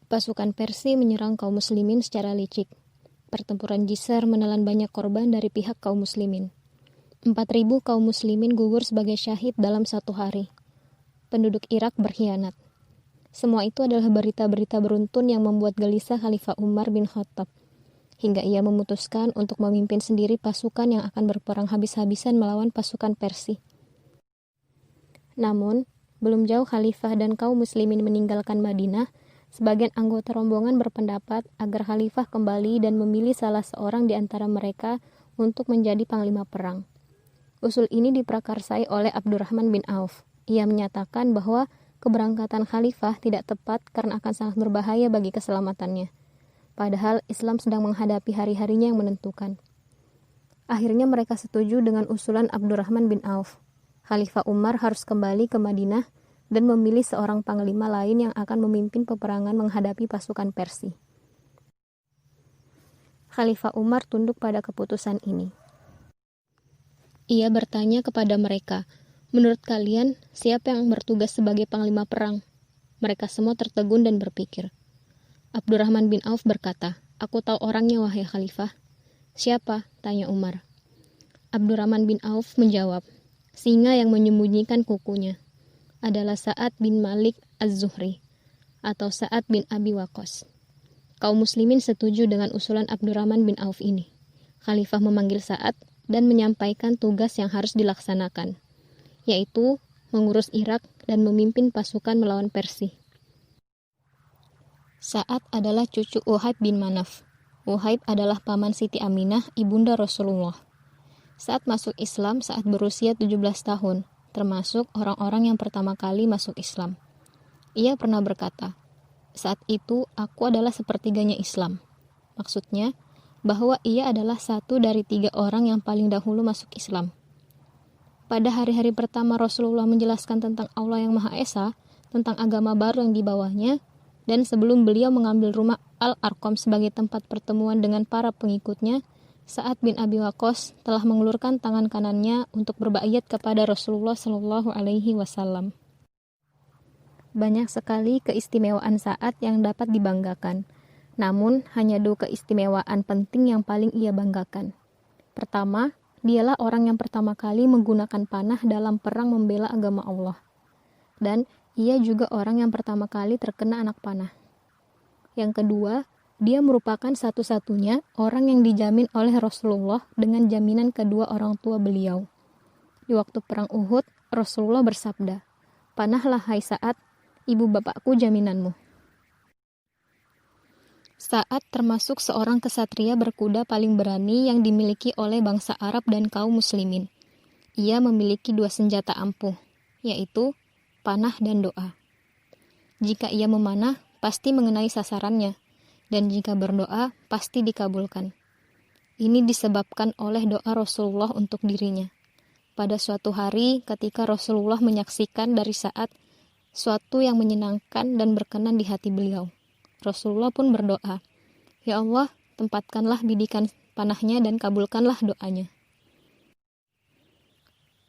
Pasukan Persia menyerang kaum muslimin secara licik. Pertempuran Jisr menelan banyak korban dari pihak kaum muslimin. 4.000 kaum muslimin gugur sebagai syahid dalam satu hari. Penduduk Irak berkhianat. Semua itu adalah berita-berita beruntun yang membuat gelisah Khalifah Umar bin Khattab, hingga ia memutuskan untuk memimpin sendiri pasukan yang akan berperang habis-habisan melawan pasukan Persia. Namun, belum jauh Khalifah dan kaum muslimin meninggalkan Madinah, sebagian anggota rombongan berpendapat agar Khalifah kembali dan memilih salah seorang di antara mereka untuk menjadi panglima perang. Usul ini diprakarsai oleh Abdurrahman bin Auf. Ia menyatakan bahwa keberangkatan Khalifah tidak tepat karena akan sangat berbahaya bagi keselamatannya. Padahal Islam sedang menghadapi hari-harinya yang menentukan. Akhirnya mereka setuju dengan usulan Abdurrahman bin Auf. Khalifah Umar harus kembali ke Madinah dan memilih seorang panglima lain yang akan memimpin peperangan menghadapi pasukan Persia. Khalifah Umar tunduk pada keputusan ini. Ia bertanya kepada mereka, "Menurut kalian, siapa yang bertugas sebagai panglima perang?" Mereka semua tertegun dan berpikir. Abdurrahman bin Auf berkata, "Aku tahu orangnya, wahai Khalifah." "Siapa?" tanya Umar. Abdurrahman bin Auf menjawab, "Singa yang menyembunyikan kukunya adalah Sa'ad bin Malik Az-Zuhri atau Sa'ad bin Abi Waqqas." Kaum muslimin setuju dengan usulan Abdurrahman bin Auf ini. Khalifah memanggil Sa'ad dan menyampaikan tugas yang harus dilaksanakan, yaitu mengurus Irak dan memimpin pasukan melawan Persia. Sa'ad adalah cucu Uhaib bin Manaf. Uhaib adalah paman Siti Aminah, ibunda Rasulullah. Sa'ad masuk Islam saat berusia 17 tahun, termasuk orang-orang yang pertama kali masuk Islam. Ia pernah berkata, "Saat itu aku adalah sepertiganya Islam." Maksudnya, bahwa ia adalah satu dari 3 orang yang paling dahulu masuk Islam. Pada hari-hari pertama Rasulullah menjelaskan tentang Allah yang Maha Esa, tentang agama baru yang dibawanya, dan sebelum beliau mengambil rumah Al-Arqam sebagai tempat pertemuan dengan para pengikutnya, Sa'ad bin Abi Waqqas telah mengulurkan tangan kanannya untuk berbaiat kepada Rasulullah Shallallahu Alaihi Wasallam. Banyak sekali keistimewaan Sa'ad yang dapat dibanggakan. Namun, hanya 2 keistimewaan penting yang paling ia banggakan. Pertama, dialah orang yang pertama kali menggunakan panah dalam perang membela agama Allah. Dan ia juga orang yang pertama kali terkena anak panah. Yang kedua, dia merupakan satu-satunya orang yang dijamin oleh Rasulullah dengan jaminan kedua orang tua beliau. Di waktu perang Uhud, Rasulullah bersabda, "Panahlah hai Sa'ad, ibu bapakku jaminanmu." Sa'ad termasuk seorang kesatria berkuda paling berani yang dimiliki oleh bangsa Arab dan kaum muslimin. Ia memiliki 2 senjata ampuh, yaitu panah dan doa. Jika ia memanah, pasti mengenai sasarannya, dan jika berdoa, pasti dikabulkan. Ini disebabkan oleh doa Rasulullah untuk dirinya. Pada suatu hari, ketika Rasulullah menyaksikan dari Sa'ad suatu yang menyenangkan dan berkenan di hati beliau, Rasulullah pun berdoa, "Ya Allah, tempatkanlah bidikan panahnya dan kabulkanlah doanya."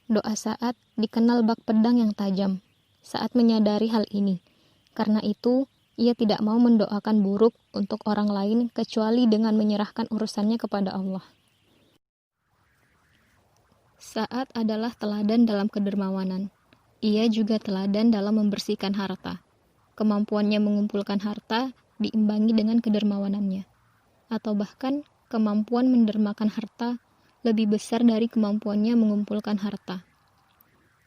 Doa Sa'ad dikenal bak pedang yang tajam. Sa'ad menyadari hal ini. Karena itu, ia tidak mau mendoakan buruk untuk orang lain kecuali dengan menyerahkan urusannya kepada Allah. Sa'ad adalah teladan dalam kedermawanan. Ia juga teladan dalam membersihkan harta. Kemampuannya mengumpulkan harta diimbangi dengan kedermawanannya. Atau bahkan kemampuan mendermakan harta lebih besar dari kemampuannya mengumpulkan harta.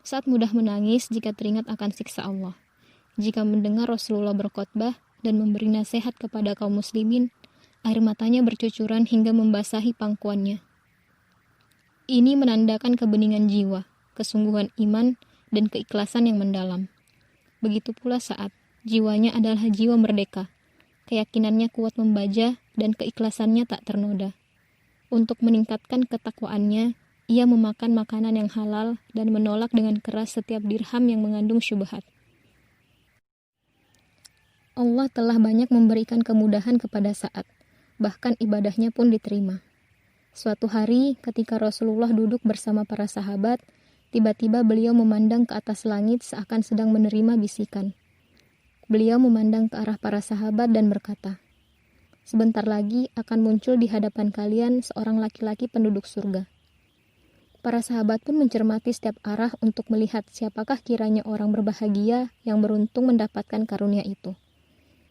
Sa'ad mudah menangis jika teringat akan siksa Allah. Jika mendengar Rasulullah berkhotbah dan memberi nasihat kepada kaum muslimin, air matanya bercucuran hingga membasahi pangkuannya. Ini menandakan kebeningan jiwa, kesungguhan iman, dan keikhlasan yang mendalam. Begitu pula Sa'ad, jiwanya adalah jiwa merdeka. Keyakinannya kuat membaja dan keikhlasannya tak ternoda. Untuk meningkatkan ketakwaannya, ia memakan makanan yang halal dan menolak dengan keras setiap dirham yang mengandung syubhat. Allah telah banyak memberikan kemudahan kepada Sa'ad, bahkan ibadahnya pun diterima. Suatu hari, ketika Rasulullah duduk bersama para sahabat, tiba-tiba beliau memandang ke atas langit seakan sedang menerima bisikan. Beliau memandang ke arah para sahabat dan berkata, "Sebentar lagi akan muncul di hadapan kalian seorang laki-laki penduduk surga." Para sahabat pun mencermati setiap arah untuk melihat siapakah kiranya orang berbahagia yang beruntung mendapatkan karunia itu.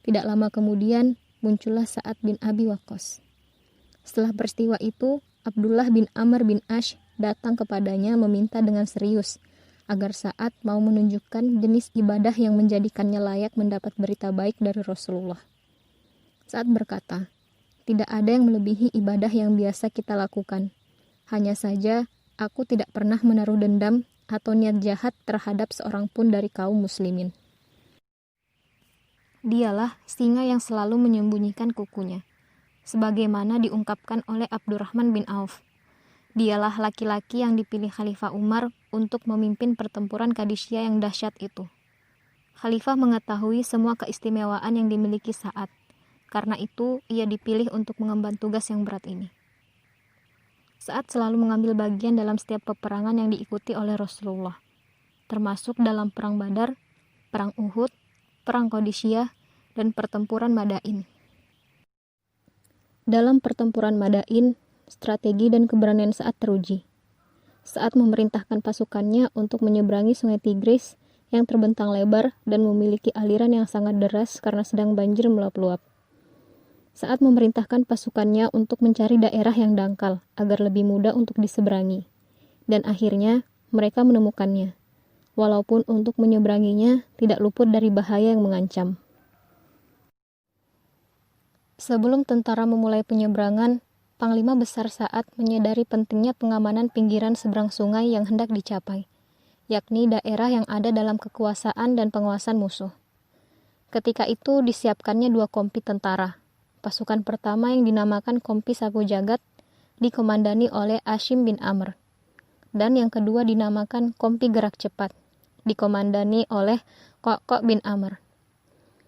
Tidak lama kemudian, muncullah Sa'ad bin Abi Waqqas. Setelah peristiwa itu, Abdullah bin Amr bin Ash datang kepadanya meminta dengan serius agar Sa'ad mau menunjukkan jenis ibadah yang menjadikannya layak mendapat berita baik dari Rasulullah. Sa'ad berkata, "Tidak ada yang melebihi ibadah yang biasa kita lakukan. Hanya saja, aku tidak pernah menaruh dendam atau niat jahat terhadap seorang pun dari kaum muslimin. Dialah singa yang selalu menyembunyikan kukunya, sebagaimana diungkapkan oleh Abdurrahman bin Auf. Dialah laki-laki yang dipilih Khalifah Umar untuk memimpin pertempuran Qadisiyah yang dahsyat itu. Khalifah mengetahui semua keistimewaan yang dimiliki Sa'ad. Karena itu, ia dipilih untuk mengemban tugas yang berat ini. Sa'ad selalu mengambil bagian dalam setiap peperangan yang diikuti oleh Rasulullah, termasuk dalam Perang Badar, Perang Uhud, Perang Qadisiyah, dan Pertempuran Madain. Dalam Pertempuran Madain, strategi dan keberanian Sa'ad teruji. Sa'ad memerintahkan pasukannya untuk menyeberangi Sungai Tigris yang terbentang lebar dan memiliki aliran yang sangat deras karena sedang banjir meluap-luap. Sa'ad memerintahkan pasukannya untuk mencari daerah yang dangkal agar lebih mudah untuk diseberangi. Dan akhirnya mereka menemukannya, walaupun untuk menyeberanginya tidak luput dari bahaya yang mengancam. Sebelum tentara memulai penyeberangan, Panglima Besar Sa'ad menyadari pentingnya pengamanan pinggiran seberang sungai yang hendak dicapai, yakni daerah yang ada dalam kekuasaan dan penguasaan musuh. Ketika itu disiapkannya 2 kompi tentara. Pasukan pertama yang dinamakan Kompi Sapu Jagat dikomandani oleh Ashim bin Amr, dan yang kedua dinamakan Kompi Gerak Cepat, dikomandani oleh Qaqqa bin Amr.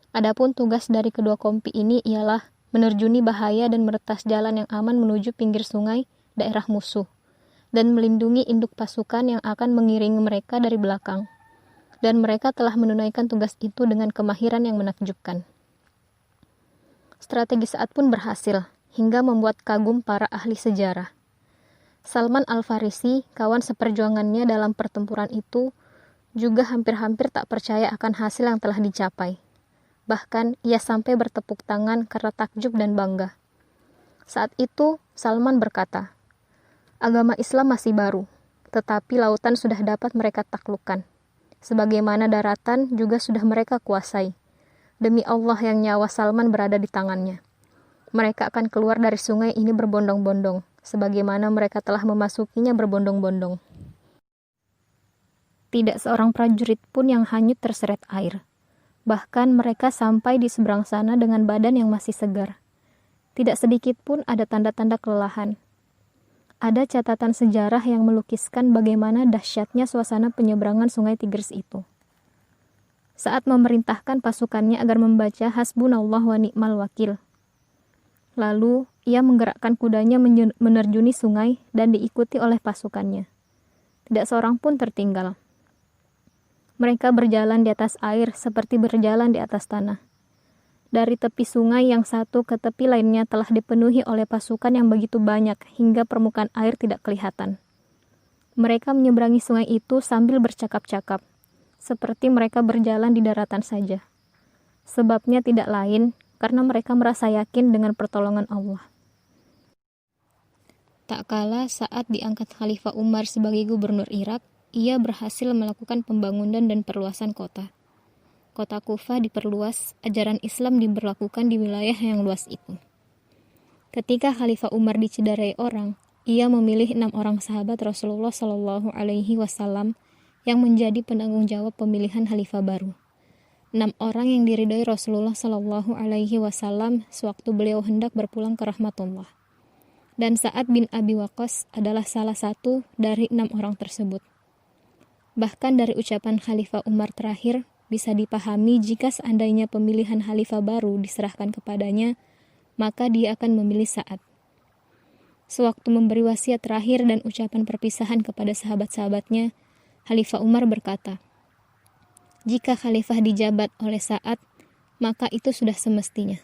Adapun tugas dari kedua kompi ini ialah menerjuni bahaya dan meretas jalan yang aman menuju pinggir sungai daerah musuh, dan melindungi induk pasukan yang akan mengiringi mereka dari belakang. Dan mereka telah menunaikan tugas itu dengan kemahiran yang menakjubkan. Strategi Sa'ad pun berhasil, hingga membuat kagum para ahli sejarah. Salman Al-Farisi, kawan seperjuangannya dalam pertempuran itu, juga hampir-hampir tak percaya akan hasil yang telah dicapai. Bahkan, ia sampai bertepuk tangan karena takjub dan bangga. Saat itu, Salman berkata, "Agama Islam masih baru, tetapi lautan sudah dapat mereka taklukkan. Sebagaimana daratan juga sudah mereka kuasai. Demi Allah yang nyawa Salman berada di tangannya. Mereka akan keluar dari sungai ini berbondong-bondong, sebagaimana mereka telah memasukinya berbondong-bondong. Tidak seorang prajurit pun yang hanyut terseret air. Bahkan mereka sampai di seberang sana dengan badan yang masih segar. Tidak sedikit pun ada tanda-tanda kelelahan. Ada catatan sejarah yang melukiskan bagaimana dahsyatnya suasana penyeberangan sungai Tigris itu. Saat memerintahkan pasukannya agar membaca Hasbunallah wa ni'mal wakil. Lalu, ia menggerakkan kudanya menerjuni sungai dan diikuti oleh pasukannya. Tidak seorang pun tertinggal. Mereka berjalan di atas air seperti berjalan di atas tanah. Dari tepi sungai yang satu ke tepi lainnya telah dipenuhi oleh pasukan yang begitu banyak hingga permukaan air tidak kelihatan. Mereka menyeberangi sungai itu sambil bercakap-cakap, seperti mereka berjalan di daratan saja. Sebabnya tidak lain karena mereka merasa yakin dengan pertolongan Allah. Tak kala saat diangkat Khalifah Umar sebagai gubernur Irak, ia berhasil melakukan pembangunan dan perluasan kota. Kota Kufah diperluas, ajaran Islam diberlakukan di wilayah yang luas itu. Ketika Khalifah Umar diciderai orang, ia memilih 6 orang sahabat Rasulullah Shallallahu Alaihi Wasallam yang menjadi penanggung jawab pemilihan khalifah baru. 6 orang yang diridhoi Rasulullah Shallallahu Alaihi Wasallam sewaktu beliau hendak berpulang ke rahmatullah. Dan Sa'ad bin Abi Waqqas adalah salah satu dari 6 orang tersebut. Bahkan dari ucapan Khalifah Umar terakhir, bisa dipahami jika seandainya pemilihan khalifah baru diserahkan kepadanya, maka dia akan memilih Sa'ad. Sewaktu memberi wasiat terakhir dan ucapan perpisahan kepada sahabat-sahabatnya, Khalifah Umar berkata, "Jika khalifah dijabat oleh Sa'ad, maka itu sudah semestinya.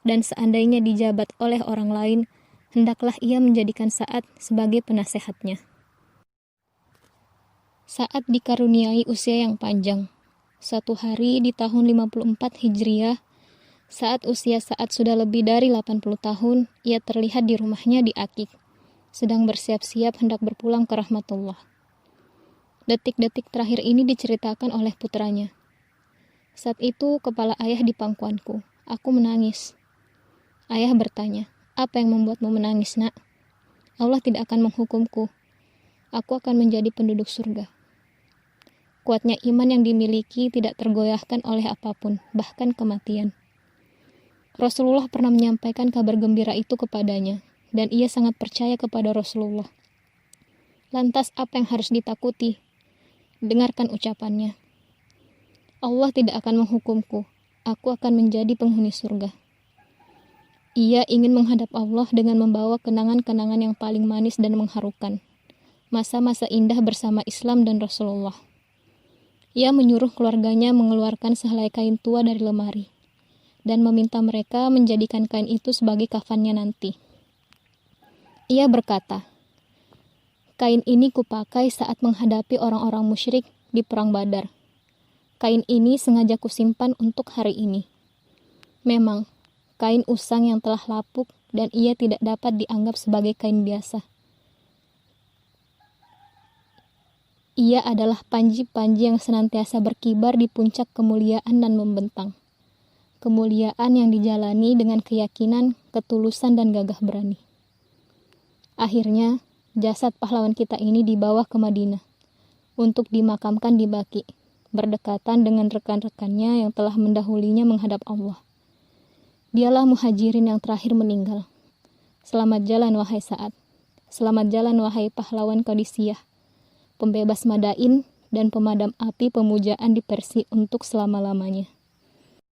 Dan seandainya dijabat oleh orang lain, hendaklah ia menjadikan Sa'ad sebagai penasehatnya. Sa'ad dikaruniai usia yang panjang. Suatu hari di tahun 54 Hijriah, saat usia Sa'ad sudah lebih dari 80 tahun, ia terlihat di rumahnya di Akik, sedang bersiap-siap hendak berpulang ke rahmatullah. Detik-detik terakhir ini diceritakan oleh putranya. Saat itu kepala ayah di pangkuanku. Aku menangis. Ayah bertanya, "Apa yang membuatmu menangis, Nak?" "Allah tidak akan menghukumku. Aku akan menjadi penduduk surga." Kuatnya iman yang dimiliki tidak tergoyahkan oleh apapun, bahkan kematian. Rasulullah pernah menyampaikan kabar gembira itu kepadanya, dan ia sangat percaya kepada Rasulullah. Lantas apa yang harus ditakuti? Dengarkan ucapannya. Allah tidak akan menghukumku. Aku akan menjadi penghuni surga. Ia ingin menghadap Allah dengan membawa kenangan-kenangan yang paling manis dan mengharukan. Masa-masa indah bersama Islam dan Rasulullah. Ia menyuruh keluarganya mengeluarkan sehelai kain tua dari lemari dan meminta mereka menjadikan kain itu sebagai kafannya nanti. Ia berkata, "Kain ini kupakai saat menghadapi orang-orang musyrik di perang Badar. Kain ini sengaja kusimpan untuk hari ini. Memang, kain usang yang telah lapuk dan ia tidak dapat dianggap sebagai kain biasa. Ia adalah panji-panji yang senantiasa berkibar di puncak kemuliaan dan membentang. Kemuliaan yang dijalani dengan keyakinan, ketulusan, dan gagah berani." Akhirnya, jasad pahlawan kita ini dibawa ke Madinah untuk dimakamkan di Baqi, berdekatan dengan rekan-rekannya yang telah mendahulinya menghadap Allah. Dialah muhajirin yang terakhir meninggal. Selamat jalan wahai Sa'ad. Selamat jalan wahai pahlawan Qadisiyah, pembebas Madain dan pemadam api pemujaan di Persia untuk selama-lamanya.